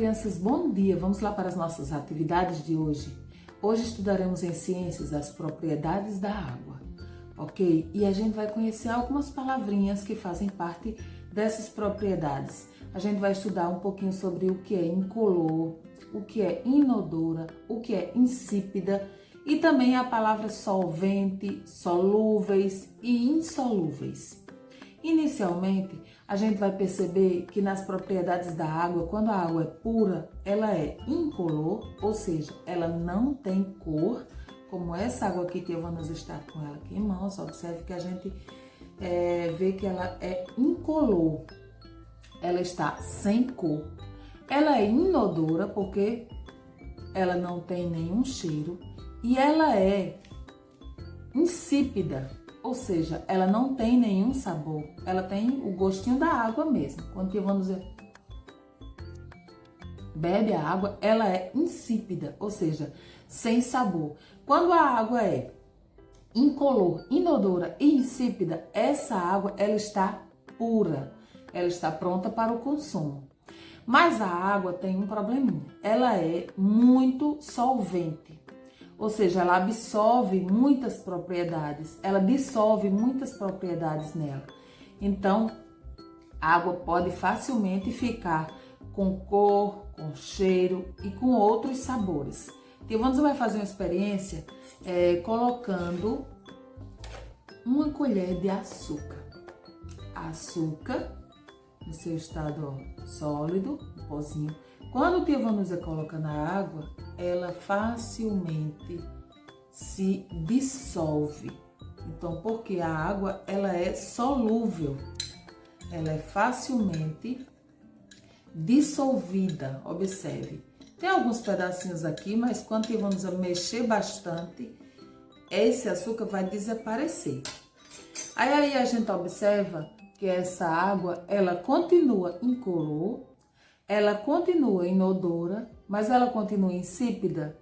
crianças, bom dia! Vamos lá para as nossas atividades de hoje. Hoje estudaremos em ciências as propriedades da água, ok? E a gente vai conhecer algumas palavrinhas que fazem parte dessas propriedades. A gente vai estudar um pouquinho sobre o que é incolor, o que é inodora, o que é insípida e também a palavra solvente, solúveis e insolúveis. Inicialmente, a gente vai perceber que nas propriedades da água, quando a água é pura, ela é incolor, ou seja, ela não tem cor, como essa água aqui que vamos estar com ela aqui em mãos. Observe que a gente vê que ela é incolor, ela está sem cor. Ela é inodora porque ela não tem nenhum cheiro e ela é insípida. Ou seja, ela não tem nenhum sabor, ela tem o gostinho da água mesmo. Quando vamos dizer, bebe a água, ela é insípida, ou seja, sem sabor. Quando a água é incolor, inodora e insípida, essa água ela está pura, ela está pronta para o consumo. Mas a água tem um probleminha, ela é muito solvente. Ou seja, ela absorve muitas propriedades, ela dissolve muitas propriedades nela. Então, a água pode facilmente ficar com cor, com cheiro e com outros sabores. Então, você vai fazer uma experiência colocando uma colher de açúcar. Açúcar no seu estado sólido, um pozinho. Quando o Tia Vanusa coloca na água, ela facilmente se dissolve. Então, porque a água ela é solúvel, ela é facilmente dissolvida. Observe, tem alguns pedacinhos aqui, mas quando Tia Vanusa mexer bastante, esse açúcar vai desaparecer. Aí a gente observa que essa água ela continua incolor, ela continua inodora, mas ela continua insípida?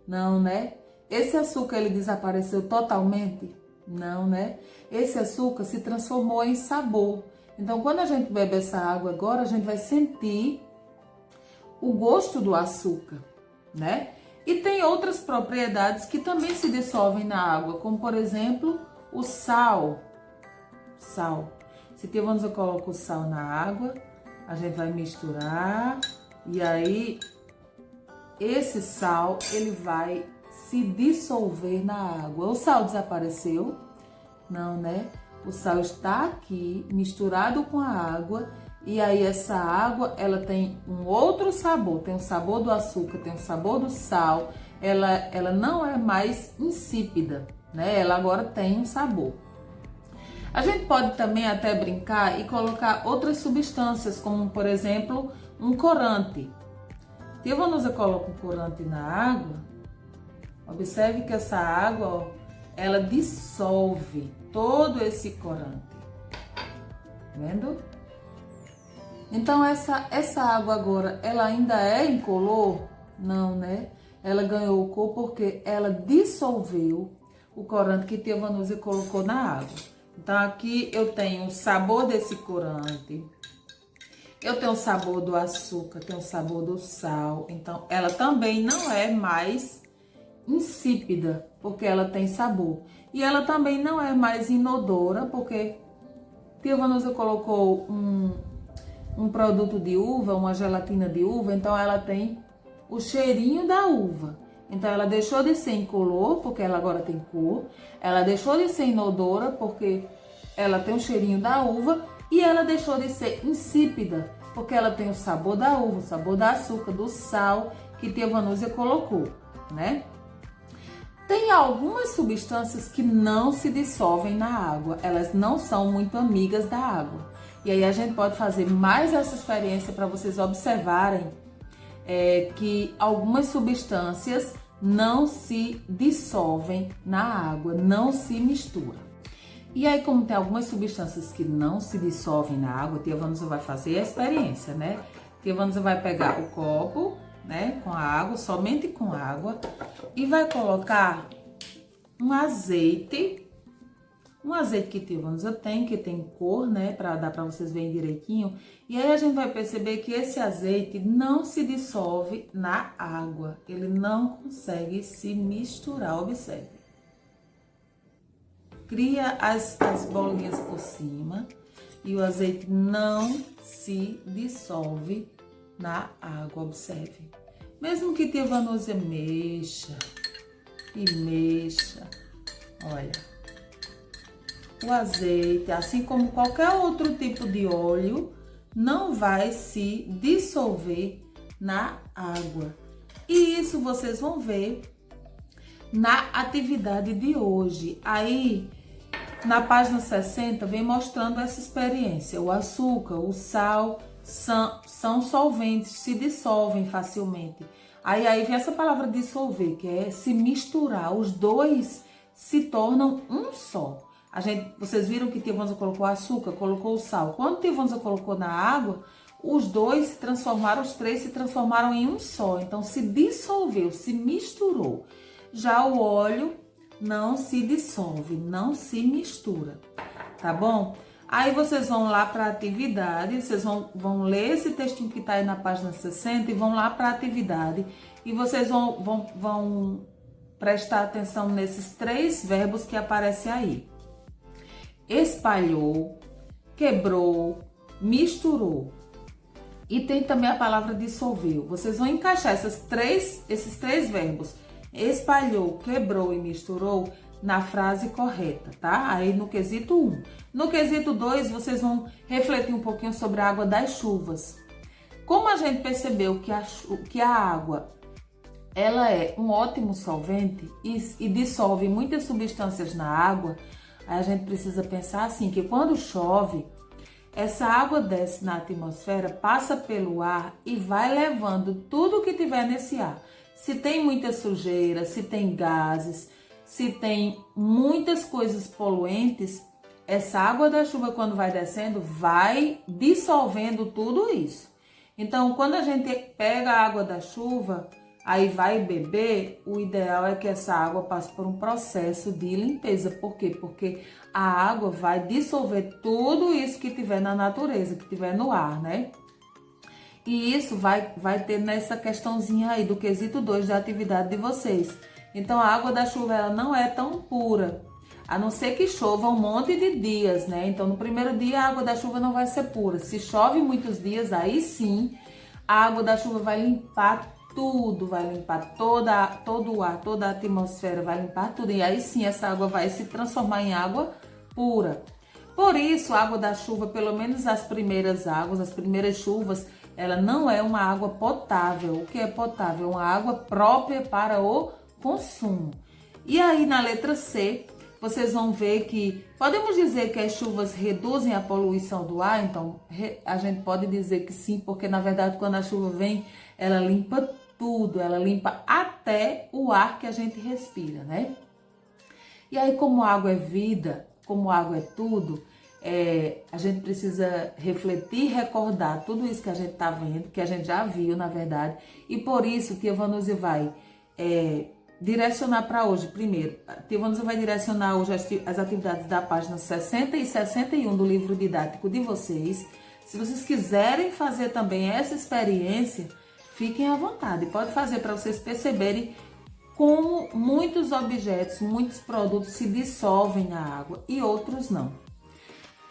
Não, né? Esse açúcar ele desapareceu totalmente? Não, né? Esse açúcar se transformou em sabor. Então, quando a gente bebe essa água agora, a gente vai sentir o gosto do açúcar, né? E tem outras propriedades que também se dissolvem na água, como por exemplo, o sal. Sal. Se tivermos eu coloco o sal na água, a gente vai misturar e aí esse sal ele vai se dissolver na água. O sal desapareceu? Não, né? O sal está aqui misturado com a água e aí essa água ela tem um outro sabor, tem o sabor do açúcar, tem o sabor do sal. Ela não é mais insípida, né? Ela agora tem um sabor. A gente pode também até brincar e colocar outras substâncias, como por exemplo, um corante. Tia Vanusa coloca um corante na água, observe que essa água, ó, ela dissolve todo esse corante. Vendo? Então essa água agora, ela ainda é incolor? Não, né? Ela ganhou cor porque ela dissolveu o corante que Tia Vanusa colocou na água. Então, aqui eu tenho o sabor desse corante, eu tenho o sabor do açúcar, tenho o sabor do sal. Então, ela também não é mais insípida, porque ela tem sabor. E ela também não é mais inodora, porque Tia Vanusa colocou um produto de uva, uma gelatina de uva, então ela tem o cheirinho da uva. Então, ela deixou de ser incolor, porque ela agora tem cor. Ela deixou de ser inodora, porque ela tem o cheirinho da uva. E ela deixou de ser insípida, porque ela tem o sabor da uva, o sabor do açúcar, do sal, que Tia Vanusa colocou, né? Tem algumas substâncias que não se dissolvem na água. Elas não são muito amigas da água. E aí, a gente pode fazer mais essa experiência para vocês observarem que algumas substâncias não se dissolvem na água, não se misturam. E aí, como tem algumas substâncias que não se dissolvem na água, Tia Vanusa vai fazer a experiência, né? Tia Vanusa vai pegar o copo, né, com a água, somente com água, e vai colocar um azeite um azeite que tia Vanusa tem, que tem cor, né, para dar para vocês verem direitinho. E aí a gente vai perceber que esse azeite não se dissolve na água, ele não consegue se misturar, observe. Cria as bolinhas por cima e o azeite não se dissolve na água, observe. Mesmo que tia Vanusa mexa e mexa, olha, o azeite, assim como qualquer outro tipo de óleo, não vai se dissolver na água. E isso vocês vão ver na atividade de hoje. Aí, na página 60, vem mostrando essa experiência. O açúcar, o sal são solventes, se dissolvem facilmente. Aí vem essa palavra dissolver, que é se misturar. Os dois se tornam um só. Vocês viram que tia Vanusa colocou açúcar, colocou o sal. Quando tia Vanusa colocou na água, os dois se transformaram, os três se transformaram em um só. Então, se dissolveu, se misturou. Já o óleo não se dissolve, não se mistura, tá bom? Aí vocês vão lá para a atividade, vocês vão ler esse textinho que tá aí na página 60 e vão lá para a atividade. E vocês vão prestar atenção nesses 3 verbos que aparecem aí. Espalhou, quebrou, misturou. E tem também a palavra dissolveu. Vocês vão encaixar esses três verbos, espalhou, quebrou e misturou, na frase correta, tá? Aí no quesito 1. No quesito 2, vocês vão refletir um pouquinho sobre a água das chuvas. Como a gente percebeu que a água ela é um ótimo solvente e dissolve muitas substâncias na água, aí a gente precisa pensar assim, que quando chove, essa água desce na atmosfera, passa pelo ar e vai levando tudo que tiver nesse ar. Se tem muita sujeira, se tem gases, se tem muitas coisas poluentes, essa água da chuva, quando vai descendo, vai dissolvendo tudo isso. Então, quando a gente pega a água da chuva, aí vai beber, o ideal é que essa água passe por um processo de limpeza. Por quê? Porque a água vai dissolver tudo isso que tiver na natureza, que tiver no ar, né? E isso vai ter nessa questãozinha aí do quesito 2 da atividade de vocês. Então, a água da chuva ela não é tão pura, a não ser que chova um monte de dias, né? Então, no primeiro dia, a água da chuva não vai ser pura. Se chove muitos dias, aí sim, a água da chuva vai limpar tudo, vai limpar todo o ar, toda a atmosfera, vai limpar tudo. E aí sim, essa água vai se transformar em água pura. Por isso, a água da chuva, pelo menos as primeiras águas, as primeiras chuvas, ela não é uma água potável. O que é potável? Uma água própria para o consumo. E aí na letra C, vocês vão ver que podemos dizer que as chuvas reduzem a poluição do ar. Então a gente pode dizer que sim, porque na verdade quando a chuva vem, ela limpa tudo, ela limpa até o ar que a gente respira, né? E aí, como água é vida, como água é tudo, a gente precisa refletir e recordar tudo isso que a gente tá vendo, que a gente já viu, na verdade. E por isso, tia Vanusa vai direcionar para hoje. Primeiro, a tia Vanusa vai direcionar hoje as atividades da página 60 e 61 do livro didático de vocês. Se vocês quiserem fazer também essa experiência, fiquem à vontade. Pode fazer para vocês perceberem como muitos objetos, muitos produtos se dissolvem na água e outros não.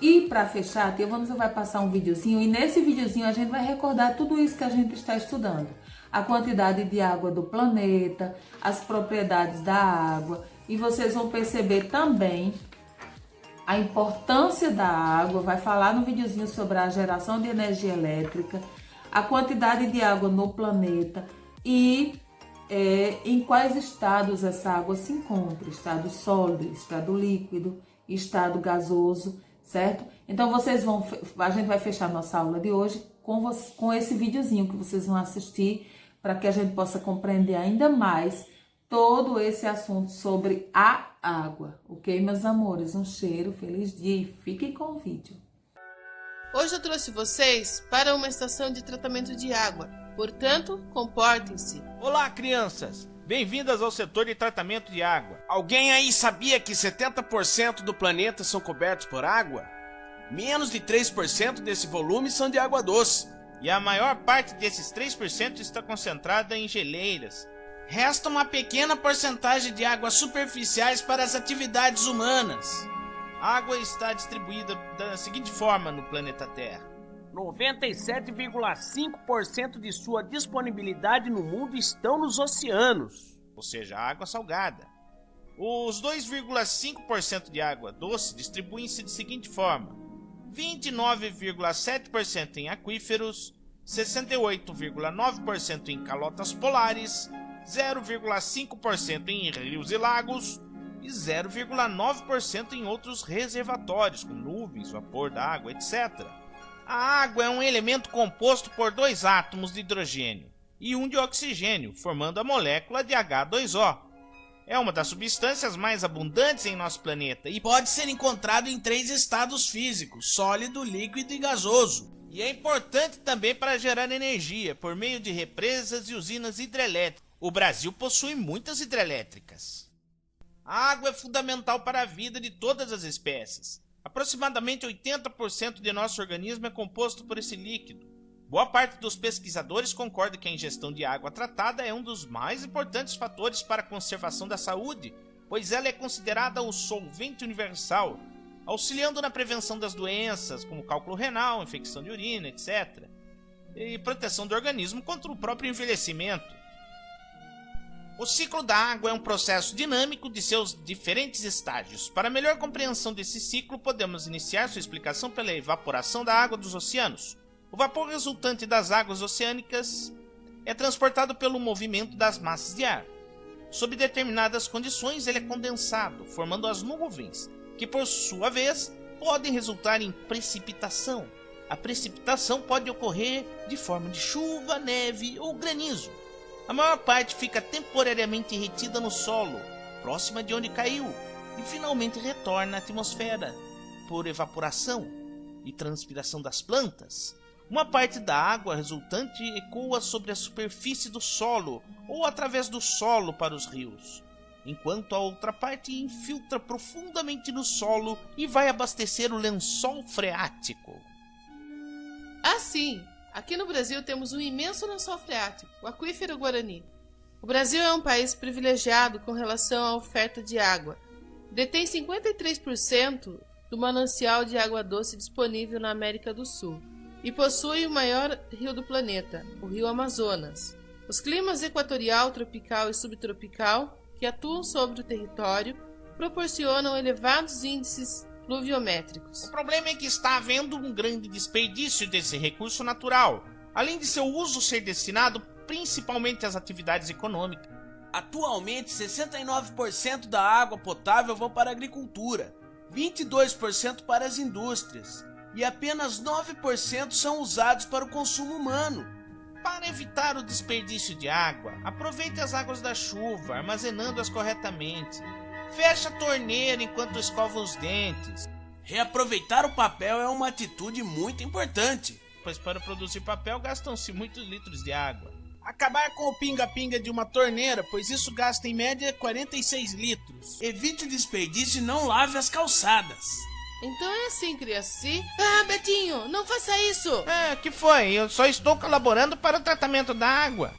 E para fechar, a tia Vanusa vai passar um videozinho e nesse videozinho a gente vai recordar tudo isso que a gente está estudando. A quantidade de água do planeta, as propriedades da água, e vocês vão perceber também a importância da água. Vai falar no videozinho sobre a geração de energia elétrica, a quantidade de água no planeta e em quais estados essa água se encontra: estado sólido, estado líquido, estado gasoso, certo? Então a gente vai fechar nossa aula de hoje com esse videozinho que vocês vão assistir, para que a gente possa compreender ainda mais todo esse assunto sobre a água. Ok, meus amores? Um cheiro, feliz dia e fiquem com o vídeo. Hoje eu trouxe vocês para uma estação de tratamento de água, portanto, comportem-se. Olá, crianças! Bem-vindas ao setor de tratamento de água. Alguém aí sabia que 70% do planeta são cobertos por água? Menos de 3% desse volume são de água doce. E a maior parte desses 3% está concentrada em geleiras. Resta uma pequena porcentagem de águas superficiais para as atividades humanas. A água está distribuída da seguinte forma no planeta Terra. 97,5% de sua disponibilidade no mundo estão nos oceanos, ou seja, água salgada. Os 2,5% de água doce distribuem-se de seguinte forma: 29,7% em aquíferos, 68,9% em calotas polares, 0,5% em rios e lagos e 0,9% em outros reservatórios, como nuvens, vapor d'água, etc. A água é um elemento composto por 2 átomos de hidrogênio e 1 de oxigênio, formando a molécula de H2O. É uma das substâncias mais abundantes em nosso planeta e pode ser encontrado em 3 estados físicos: sólido, líquido e gasoso. E é importante também para gerar energia por meio de represas e usinas hidrelétricas. O Brasil possui muitas hidrelétricas. A água é fundamental para a vida de todas as espécies. Aproximadamente 80% de nosso organismo é composto por esse líquido. Boa parte dos pesquisadores concorda que a ingestão de água tratada é um dos mais importantes fatores para a conservação da saúde, pois ela é considerada o solvente universal, auxiliando na prevenção das doenças, como cálculo renal, infecção de urina, etc., e proteção do organismo contra o próprio envelhecimento. O ciclo da água é um processo dinâmico de seus diferentes estágios. Para melhor compreensão desse ciclo, podemos iniciar sua explicação pela evaporação da água dos oceanos. O vapor resultante das águas oceânicas é transportado pelo movimento das massas de ar. Sob determinadas condições, ele é condensado, formando as nuvens, que por sua vez podem resultar em precipitação. A precipitação pode ocorrer de forma de chuva, neve ou granizo. A maior parte fica temporariamente retida no solo, próxima de onde caiu, e finalmente retorna à atmosfera por evaporação e transpiração das plantas. Uma parte da água resultante ecoa sobre a superfície do solo ou através do solo para os rios, enquanto a outra parte infiltra profundamente no solo e vai abastecer o lençol freático. Assim, aqui no Brasil temos um imenso lençol freático, o Aquífero Guarani. O Brasil é um país privilegiado com relação à oferta de água. Detém 53% do manancial de água doce disponível na América do Sul e possui o maior rio do planeta, o Rio Amazonas. Os climas equatorial, tropical e subtropical que atuam sobre o território proporcionam elevados índices pluviométricos. O problema é que está havendo um grande desperdício desse recurso natural, além de seu uso ser destinado principalmente às atividades econômicas. Atualmente, 69% da água potável vão para a agricultura, 22% para as indústrias e apenas 9% são usados para o consumo humano. Para evitar o desperdício de água, aproveite as águas da chuva, armazenando-as corretamente. Feche a torneira enquanto escova os dentes. Reaproveitar o papel é uma atitude muito importante, pois para produzir papel gastam-se muitos litros de água. Acabar com o pinga-pinga de uma torneira, pois isso gasta em média 46 litros. Evite o desperdício e não lave as calçadas. Então é assim, criança. Betinho, não faça isso! Que foi? Eu só estou colaborando para o tratamento da água.